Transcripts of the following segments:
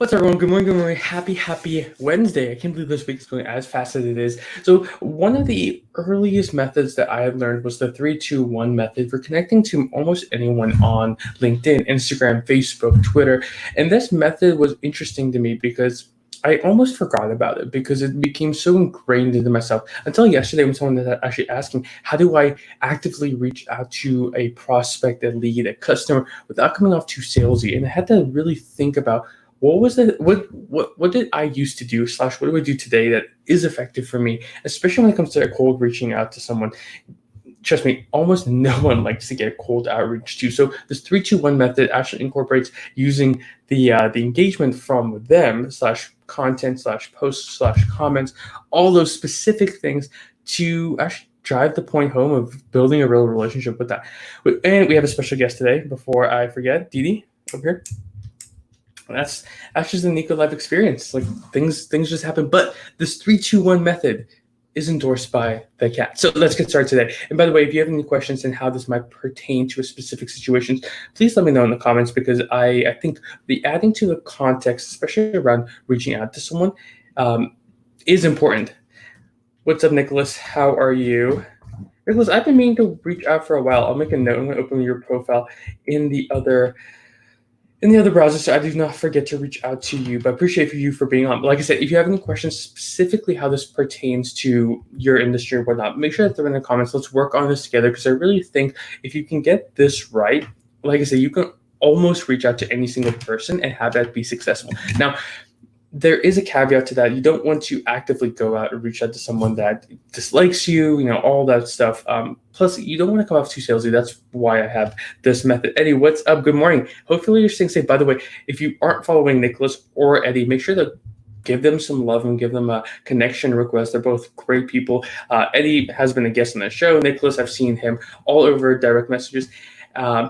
What's up, everyone? Good morning, good morning. Happy Wednesday. I can't believe this week is going as fast as it is. So one of the earliest methods that I had learned was the 3-2-1 method for connecting to almost anyone on LinkedIn, Instagram, Facebook, Twitter. And this method was interesting to me because I almost forgot about it because it became so ingrained into myself until yesterday when someone was actually asking, how do I actively reach out to a prospect, a lead, a customer without coming off too salesy? And I had to really think about what did I used to do / what do I do today that is effective for me, especially when it comes to cold reaching out to someone. Trust me, almost no one likes to get cold outreach to. So this 3-2-1 method actually incorporates using the engagement from them / content / posts / comments, all those specific things to actually drive the point home of building a real relationship with that. And we have a special guest today. Before I forget, Didi, over here. That's just a Nico life experience. Like things just happen. But this 3-2-1 method is endorsed by the cat. So let's get started today. And by the way, if you have any questions on how this might pertain to a specific situation, please let me know in the comments, because I think the adding to the context, especially around reaching out to someone, is important. What's up, Nicholas? How are you? Nicholas, I've been meaning to reach out for a while. I'll make a note. I'm going to open your profile in the other browser, so I do not forget to reach out to you. But appreciate you for being on. Like I said, if you have any questions specifically how this pertains to your industry or whatnot, make sure to throw in the comments. Let's work on this together, because I really think if you can get this right, like I said, you can almost reach out to any single person and have that be successful. Now, there is a caveat to that. You don't want to actively go out and reach out to someone that dislikes you, all that stuff. Plus, you don't want to come off too salesy. That's why I have this method. Eddie, what's up? Good morning. Hopefully you're staying safe. By the way, if you aren't following Nicholas or Eddie, make sure to give them some love and give them a connection request. They're both great people. Eddie has been a guest on the show. Nicholas, I've seen him all over direct messages.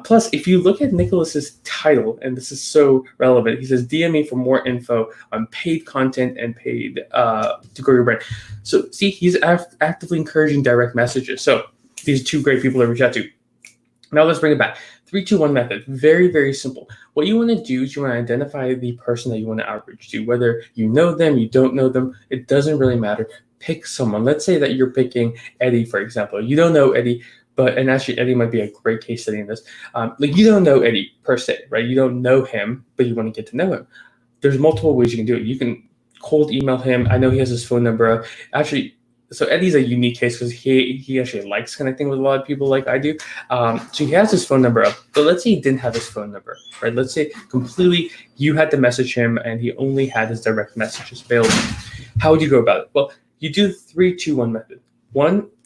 Plus, if you look at Nicholas's title, and this is so relevant, he says, DM me for more info on paid content and paid to grow your brand. So see, he's actively encouraging direct messages. So these are two great people to reach out to. Now let's bring it back. 3-2-1 method. Very, very simple. What you want to do is you want to identify the person that you want to outreach to. Whether you know them, you don't know them, it doesn't really matter. Pick someone. Let's say that you're picking Eddie, for example. You don't know Eddie, and actually Eddie might be a great case study in this. You don't know Eddie per se, right? You don't know him, but you want to get to know him. There's multiple ways you can do it. You can cold email him. I know he has his phone number. Actually, so Eddie's a unique case because he actually likes connecting with a lot of people like I do. So he has his phone number up. But let's say he didn't have his phone number, right? Let's say completely you had to message him and he only had his direct messages available. How would you go about it? Well, you do the 3-2-1 method.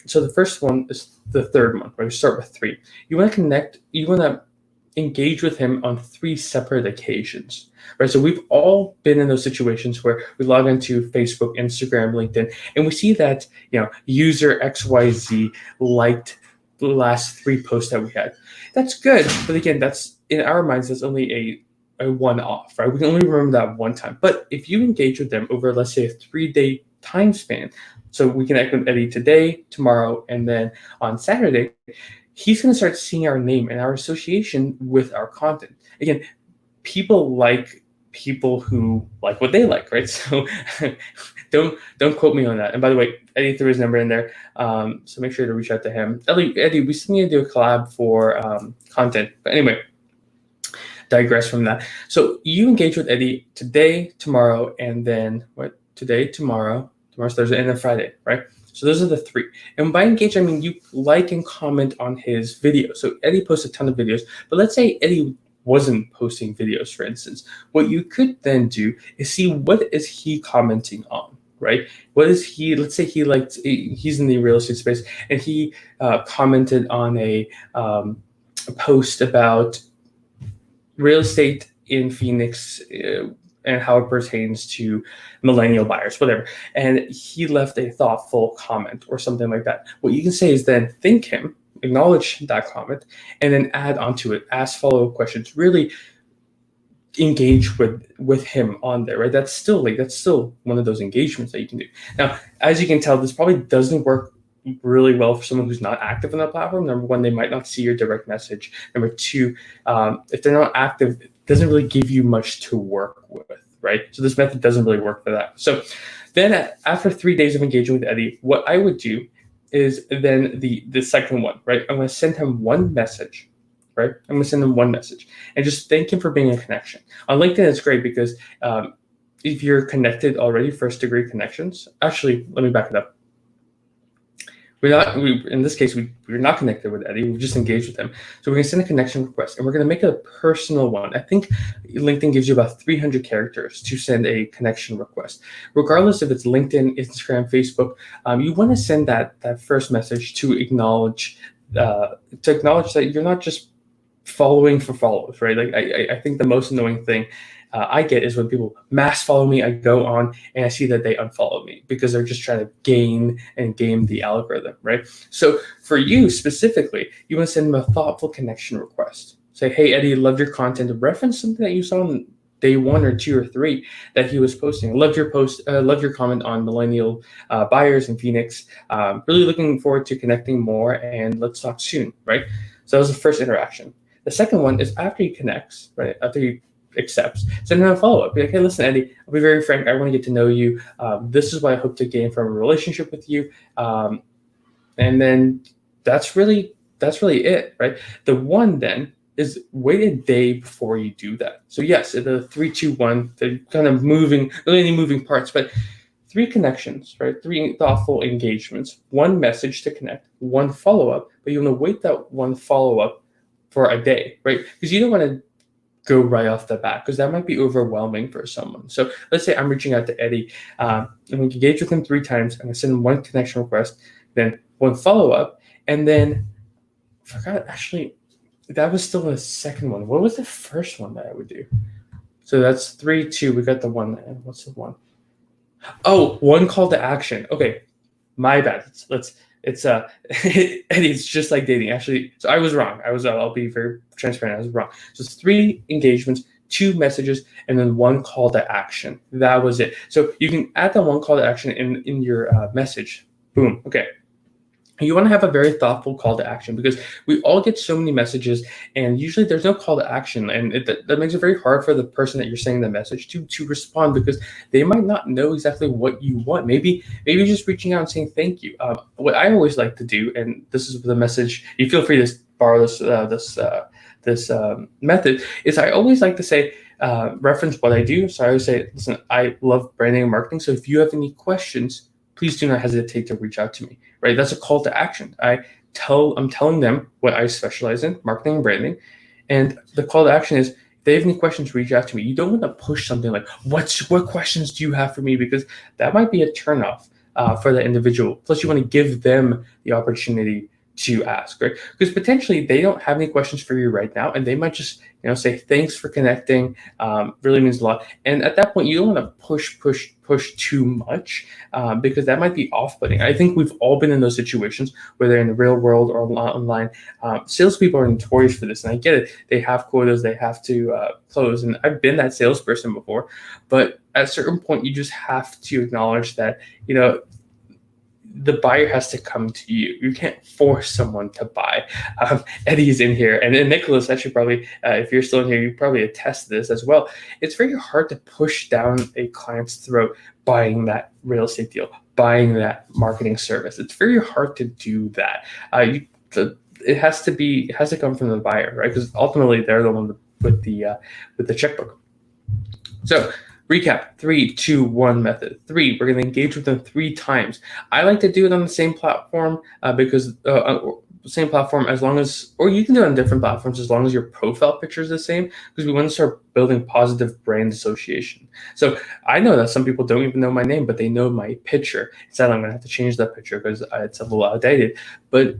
So the first one is the third one, right? We start with 3. You want to connect, you want to engage with him on 3 separate occasions, right? So we've all been in those situations where we log into Facebook, Instagram, LinkedIn, and we see that, user XYZ liked the last 3 posts that we had. That's good. But again, that's in our minds, that's only a one-off, right? We can only remember that one time. But if you engage with them over, let's say, a 3-day time span, so we connect with Eddie today, tomorrow, and then on Saturday, he's going to start seeing our name and our association with our content. Again, people like people who like what they like, right? So don't quote me on that. And by the way, Eddie threw his number in there, so make sure to reach out to him. Eddie, we still need to do a collab for content. But anyway, digress from that. So you engage with Eddie today, tomorrow, and then today, tomorrow's Thursday, and then Friday, right? So those are the 3. And by engage, I mean you like and comment on his videos. So Eddie posts a ton of videos, but let's say Eddie wasn't posting videos, for instance. What you could then do is see what is he commenting on, right? What is he? Let's say he's in the real estate space, and he commented on a post about real estate in Phoenix. And how it pertains to millennial buyers, whatever. And he left a thoughtful comment or something like that. What you can say is then thank him, acknowledge that comment, and then add onto it, ask follow-up questions, really engage with him on there, right? That's still one of those engagements that you can do. Now, as you can tell, this probably doesn't work really well for someone who's not active on the platform. Number 1, they might not see your direct message. Number 2, if they're not active, it doesn't really give you much to work with, right? So this method doesn't really work for that. So then after 3 days of engaging with Eddie, what I would do is then the second one, right? I'm going to send him one message, right? I'm going to send him one message and just thank him for being a connection. On LinkedIn, it's great because if you're connected already, first degree connections, actually, let me back it up. In this case, we're not connected with Eddie. We've just engaged with him. So we're going to send a connection request, and we're going to make it a personal one. I think LinkedIn gives you about 300 characters to send a connection request. Regardless if it's LinkedIn, Instagram, Facebook, you want to send that first message to acknowledge that you're not just following for follows, right? Like I think the most annoying thing I get is when people mass follow me. I go on and I see that they unfollow me because they're just trying to gain and game the algorithm, right? So for you specifically, you want to send them a thoughtful connection request. Say, hey, Eddie, loved your content. Reference something that you saw on day 1 or 2 or 3 that he was posting. Loved your post. Loved your comment on millennial buyers in Phoenix. Really looking forward to connecting more, and let's talk soon, right? So that was the first interaction. The second one is after he connects, right? After he accepts, send him a follow-up. Be like, hey, listen, Eddie, I'll be very frank. I want to get to know you. This is what I hope to gain from a relationship with you. And then that's really it, right? The one then is wait a day before you do that. So yes, the 3, 2, 1, they're kind of really moving parts, but 3 connections, right? 3 thoughtful engagements, 1 message to connect, 1 follow-up, but you want to wait that 1 follow-up for a day, right? Because you don't want to go right off the bat because that might be overwhelming for someone. So let's say I'm reaching out to Eddie. I'm going to engage with him 3 times. I'm going to send him 1 connection request, then 1 follow-up, and then I forgot, actually, that was still the second one. What was the first one that I would do? So that's 3, 2. We got the 1. And what's the 1? Oh, 1 call to action. Okay, my bad. It's just like dating, actually. So I was wrong. I'll be very transparent. I was wrong. So it's 3 engagements, 2 messages, and then 1 call to action. That was it. So you can add that 1 call to action in your message. Boom. Okay. You want to have a very thoughtful call to action because we all get so many messages and usually there's no call to action, and that makes it very hard for the person that you're sending the message to respond because they might not know exactly what you want. Maybe just reaching out and saying thank you. What I always like to do, and this is the message, you feel free to borrow this method, is I always like to say, reference what I do. So I always say, listen, I love branding and marketing. So if you have any questions, please do not hesitate to reach out to me, right? That's a call to action. I'm telling them what I specialize in, marketing and branding. And the call to action is, if they have any questions, reach out to me. You don't want to push something like, what questions do you have for me? Because that might be a turnoff for the individual. Plus, you want to give them the opportunity to ask, right? Because potentially they don't have any questions for you right now, and they might just say thanks for connecting, really means a lot. And at that point, you don't want to push too much because that might be off-putting. I think we've all been in those situations, whether in the real world or online. Salespeople are notorious for this, and I get it. They have quotas, they have to close, and I've been that salesperson before. But at a certain point, you just have to acknowledge that the buyer has to come to you. You can't force someone to buy. Eddie's in here, and then Nicholas, actually, probably, if you're still in here, you probably attest to this as well. It's very hard to push down a client's throat buying that real estate deal, buying that marketing service. It's very hard to do that. It has to come from the buyer, right? Because ultimately, they're the one with the checkbook. So, recap, 3, 2, 1 method. 3, we're going to engage with them 3 times. I like to do it on the same platform because same platform as long as, or you can do it on different platforms as long as your profile picture is the same, because we want to start building positive brand association. So I know that some people don't even know my name, but they know my picture. Instead, I'm going to have to change that picture because it's a little outdated. But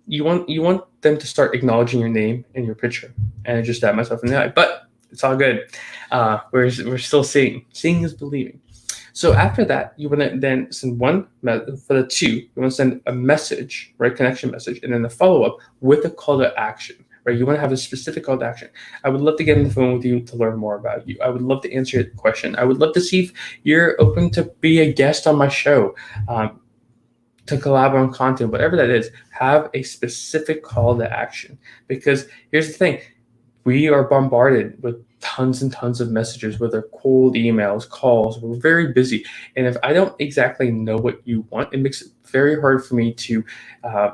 you want them to start acknowledging your name and your picture, and I just stab myself in the eye. But it's all good. We're still seeing. Seeing is believing. So after that, you want to then send 1 for the 2. You want to send a message, right? Connection message, and then the follow-up with a call to action, right? You want to have a specific call to action. I would love to get on the phone with you to learn more about you. I would love to answer your question. I would love to see if you're open to be a guest on my show, to collab on content, whatever that is. Have a specific call to action, because here's the thing. we are bombarded with tons and tons of messages, whether cold emails, calls. We're very busy. And if I don't exactly know what you want, it makes it very hard for me to, uh,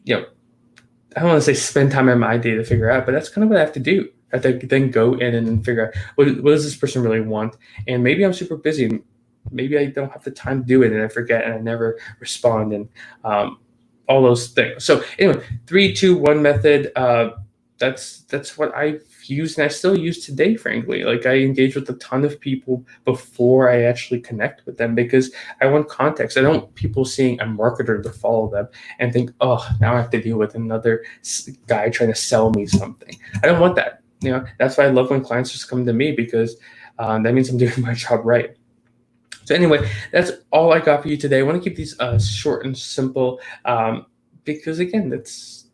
you know, I don't want to say spend time in my day to figure out, but that's kind of what I have to do. I have to then go in and then figure out what does this person really want. And maybe I'm super busy. And maybe I don't have the time to do it, and I forget, and I never respond, and all those things. So anyway, 3-2-1 method. That's what I've used and I still use today, frankly. Like, I engage with a ton of people before I actually connect with them because I want context. I don't want people seeing a marketer to follow them and think, oh, now I have to deal with another guy trying to sell me something. I don't want that. That's why I love when clients just come to me because that means I'm doing my job right. So anyway, that's all I got for you today. I want to keep these short and simple because again, that's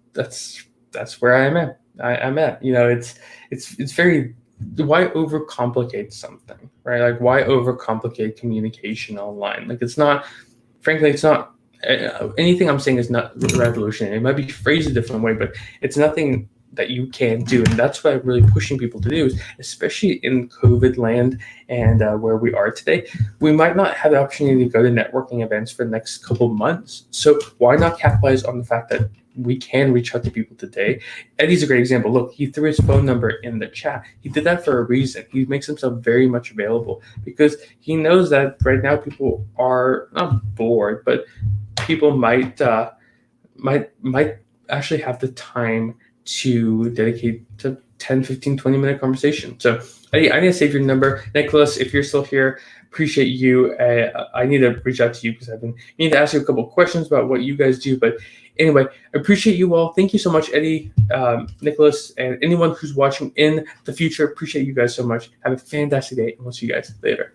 where I'm at. I'm at. It's very, why overcomplicate something, right? Like, why overcomplicate communication online? Like, it's not, frankly, it's not anything I'm saying is not revolutionary. It might be phrased a different way, but it's nothing that you can do. And that's what I'm really pushing people to do, is especially in COVID land and where we are today, we might not have the opportunity to go to networking events for the next couple of months. So why not capitalize on the fact that we can reach out to people today? Eddie's a great example. Look, he threw his phone number in the chat. He did that for a reason. He makes himself very much available because he knows that right now people are not bored, but people might actually have the time to dedicate to 10, 15, 20-minute conversation. So I need to save your number. Nicholas, if you're still here, appreciate you. I need to reach out to you because I've been needing to ask you a couple of questions about what you guys do. But anyway, I appreciate you all. Thank you so much, Eddie, Nicholas, and anyone who's watching in the future. Appreciate you guys so much. Have a fantastic day, and we'll see you guys later.